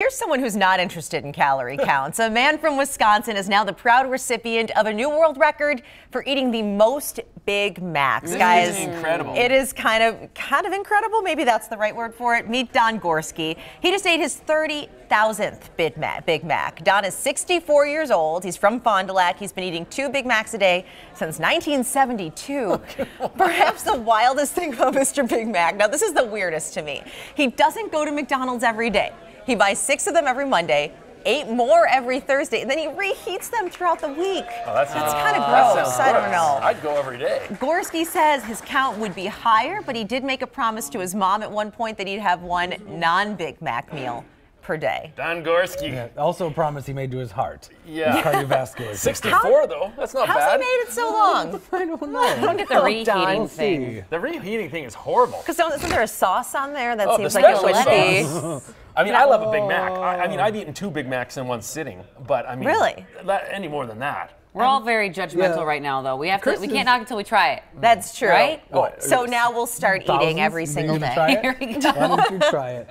Here's someone who's not interested in calorie counts. A man from Wisconsin is now the proud recipient of a new world record for eating the most Big Macs. Guys, is incredible. It is kind of incredible. Maybe that's the right word for it. Meet Don Gorski. He just ate his 30,000th Big Mac. Don is 64 years old. He's from Fond du Lac. He's been eating 2 Big Macs a day since 1972. Perhaps the wildest thing about Mr. Big Mac. Now, this is the weirdest to me. He doesn't go to McDonald's every day. He buys 6 of them every Monday, 8 more every Thursday, and then he reheats them throughout the week. Oh, that's kind of gross. I don't know. I'd go every day. Gorski says his count would be higher, but he did make a promise to his mom at one point that he'd have one non-Big Mac meal per day. Don Gorski. Yeah, also a promise he made to his heart. Yeah. His cardiovascular. 64 though. That's not How's bad. he made it so long? I don't know. I don't get the reheating thing. The reheating thing is horrible. Because isn't there a sauce on there that Oh, seems the like it special would be? sauce. I mean, I love a Big Mac. I mean, I've eaten 2 Big Macs in one sitting, but I mean, Really? Any more than that. We're all very judgmental Yeah. right now, though. We Chris can't knock it until we try it. That's true. Right? Oh, So now we'll start eating every Thousands? single You gonna day. try it? Here we go. Why don't you try it?